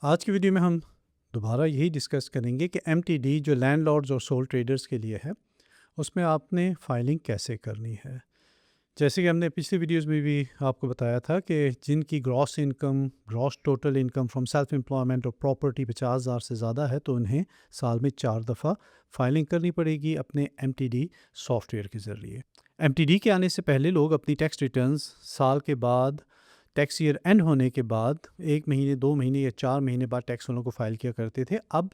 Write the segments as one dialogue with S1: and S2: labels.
S1: آج کی ویڈیو میں ہم دوبارہ یہی ڈسکس کریں گے کہ ایم ٹی ڈی جو لینڈ لارڈز اور سول ٹریڈرز کے لیے ہے اس میں آپ نے فائلنگ کیسے کرنی ہے. جیسے کہ ہم نے پچھلی ویڈیوز میں بھی آپ کو بتایا تھا کہ جن کی gross income gross total income from self employment اور پراپرٹی 50,000 سے زیادہ ہے تو انہیں سال میں 4 دفعہ فائلنگ کرنی پڑے گی اپنے M T D software کے ذریعے. ایم ٹی ڈی کے آنے سے پہلے لوگ اپنی ٹیکس ریٹرنز سال کے بعد ٹیکس ایئر اینڈ ہونے کے بعد 1 مہینے 2 مہینے یا 4 مہینے بعد ٹیکس والوں کو فائل کیا کرتے تھے. اب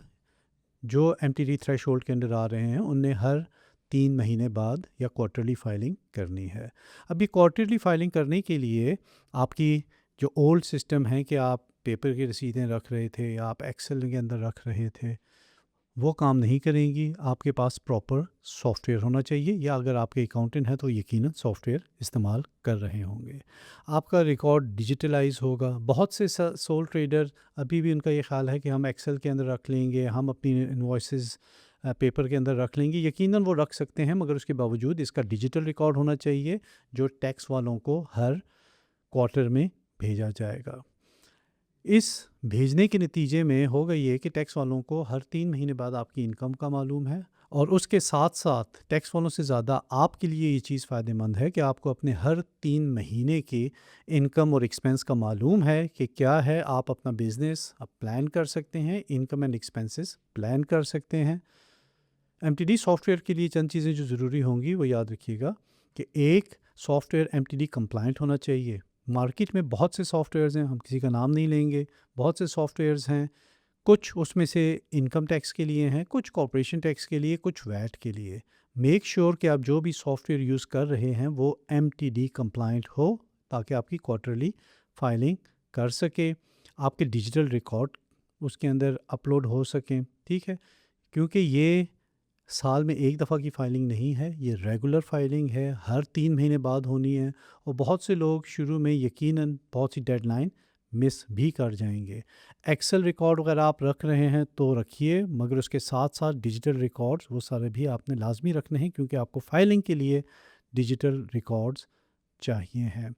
S1: جو ایم ٹی ڈی تھریش ہولڈ کے اندر آ رہے ہیں ان نے ہر 3 مہینے بعد یا کوارٹرلی فائلنگ کرنی ہے. اب یہ کوارٹرلی فائلنگ کرنے کے لیے آپ کی جو اولڈ سسٹم ہے کہ آپ پیپر کی رسیدیں رکھ رہے تھے یا آپ ایکسل کے اندر رکھ رہے تھے وہ کام نہیں کریں گی. آپ کے پاس پراپر سافٹ ویئر ہونا چاہیے یا اگر آپ کے اکاؤنٹنٹ ہیں تو یقیناً سافٹ ویئر استعمال کر رہے ہوں گے. آپ کا ریکارڈ ڈیجیٹلائز ہوگا. بہت سے سول ٹریڈر ابھی بھی ان کا یہ خیال ہے کہ ہم ایکسل کے اندر رکھ لیں گے, ہم اپنی انوائسز پیپر کے اندر رکھ لیں گے. یقیناً وہ رکھ سکتے ہیں مگر اس کے باوجود اس کا ڈیجیٹل ریکارڈ ہونا چاہیے جو ٹیکس والوں کو ہر کوارٹر میں بھیجا جائے گا. اس بھیجنے کے نتیجے میں ہوگا یہ کہ ٹیکس والوں کو ہر 3 مہینے بعد آپ کی انکم کا معلوم ہے اور اس کے ساتھ ساتھ ٹیکس والوں سے زیادہ آپ کے لیے یہ چیز فائدہ مند ہے کہ آپ کو اپنے ہر 3 مہینے کی انکم اور ایکسپنس کا معلوم ہے کہ کیا ہے. آپ اپنا بزنس اب پلان کر سکتے ہیں, انکم اینڈ ایکسپنسز پلان کر سکتے ہیں. M T D software کے لیے چند چیزیں جو ضروری ہوں گی وہ یاد رکھیے گا کہ ایک software M T D compliant ہونا چاہیے. مارکیٹ میں بہت سے سافٹ ویئرز ہیں, ہم کسی کا نام نہیں لیں گے, بہت سے سافٹ ویئرز ہیں. کچھ اس میں سے انکم ٹیکس کے لیے ہیں, کچھ کارپوریشن ٹیکس کے لیے, کچھ ویٹ کے لیے. میک شیور کہ آپ جو بھی سافٹ ویئر یوز کر رہے ہیں وہ ایم ٹی ڈی کمپلائنٹ ہو تاکہ آپ کی کوارٹرلی فائلنگ کر سکے, آپ کے ڈیجیٹل ریکارڈ اس کے اندر اپلوڈ ہو سکیں. ٹھیک ہے, کیونکہ یہ سال میں ایک دفعہ کی فائلنگ نہیں ہے, یہ ریگولر فائلنگ ہے, ہر 3 مہینے بعد ہونی ہے. اور بہت سے لوگ شروع میں یقیناً بہت سی ڈیڈ لائن مس بھی کر جائیں گے. ایکسل ریکارڈ اگر آپ رکھ رہے ہیں تو رکھیے مگر اس کے ساتھ ساتھ ڈیجیٹل ریکارڈز وہ سارے بھی آپ نے لازمی رکھنے ہیں کیونکہ آپ کو فائلنگ کے لیے ڈیجیٹل ریکارڈز چاہیے ہیں.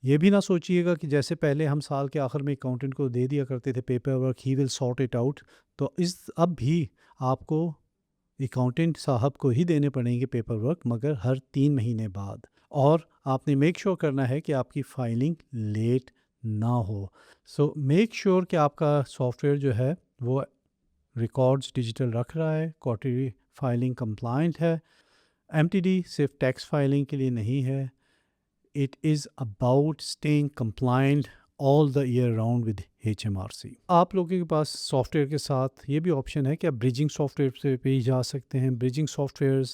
S1: یہ بھی نہ سوچیے گا کہ جیسے پہلے ہم سال کے آخر میں اکاؤنٹنٹ کو دے دیا کرتے تھے paper work, he will sort it out, تو اب بھی آپ کو اکاؤنٹنٹ صاحب کو ہی دینے پڑیں گے پیپر ورک مگر ہر 3 مہینے بعد. اور آپ نے میک شور کرنا ہے کہ آپ کی فائلنگ لیٹ نہ ہو. سو میک شور کہ آپ کا سافٹ ویئر جو ہے وہ ریکارڈز ڈیجیٹل رکھ رہا ہے, کوارٹرلی فائلنگ کمپلائنٹ ہے. ایم ٹی ڈی صرف ٹیکس فائلنگ کے لیے نہیں ہے, it is about staying compliant all the year round with H M R C. آپ لوگوں کے پاس سافٹ ویئر کے ساتھ یہ بھی آپشن ہے کہ آپ بریجنگ سافٹ ویئر سے بھی جا سکتے ہیں. بریجنگ سافٹ ویئرز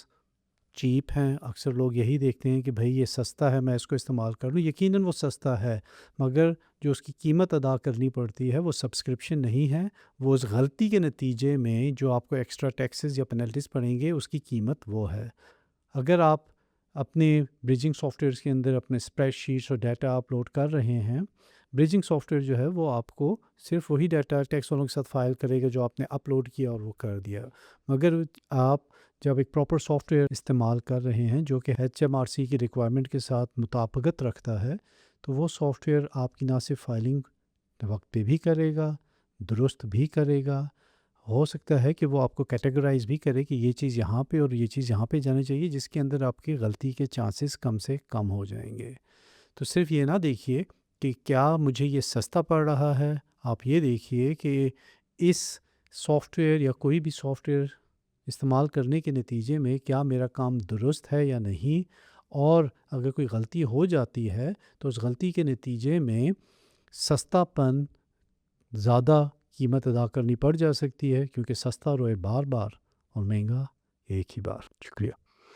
S1: چیپ ہیں, اکثر لوگ یہی دیکھتے ہیں کہ بھائی یہ سستا ہے میں اس کو استعمال کر لوں. یقیناً وہ سستا ہے مگر جو اس کی قیمت ادا کرنی پڑتی ہے وہ سبسکرپشن نہیں ہے. وہ اس غلطی کے نتیجے میں جو آپ کو ایکسٹرا ٹیکسز یا پینلٹیز پڑیں گے اس کی قیمت وہ ہے. اگر آپ اپنے بریجنگ سافٹ ویئرس کے اندر اپنے اسپریڈ شیٹس اور ڈیٹا اپلوڈ کر رہے ہیں, بریجنگ سافٹ ویئر جو ہے وہ آپ کو صرف وہی ڈیٹا ٹیکس والوں کے ساتھ فائل کرے گا جو آپ نے اپلوڈ کیا اور وہ کر دیا. مگر آپ جب ایک پراپر سافٹ ویئر استعمال کر رہے ہیں جو کہ ایچ ایم آر سی کی ریکوائرمنٹ کے ساتھ مطابقت رکھتا ہے تو وہ سافٹ ویئر آپ کی نہ صرف فائلنگ وقت پہ بھی کرے گا, درست بھی کرے گا, ہو سکتا ہے کہ وہ آپ کو کیٹیگرائز بھی کرے کہ یہ چیز یہاں پہ اور یہ چیز یہاں پہ جانی چاہیے جس کے اندر آپ کی غلطی کے چانسز کم سے کم ہو جائیں گے. تو صرف یہ نہ دیکھیے کہ کیا مجھے یہ سستا پڑ رہا ہے, آپ یہ دیکھیے کہ اس سافٹ ویئر یا کوئی بھی سافٹ ویئر استعمال کرنے کے نتیجے میں کیا میرا کام درست ہے یا نہیں, اور اگر کوئی غلطی ہو جاتی ہے تو اس غلطی کے نتیجے میں سستا پن زیادہ قیمت ادا کرنی پڑ جا سکتی ہے کیونکہ سستا روئے بار بار اور مہنگا ایک ہی بار. شکریہ.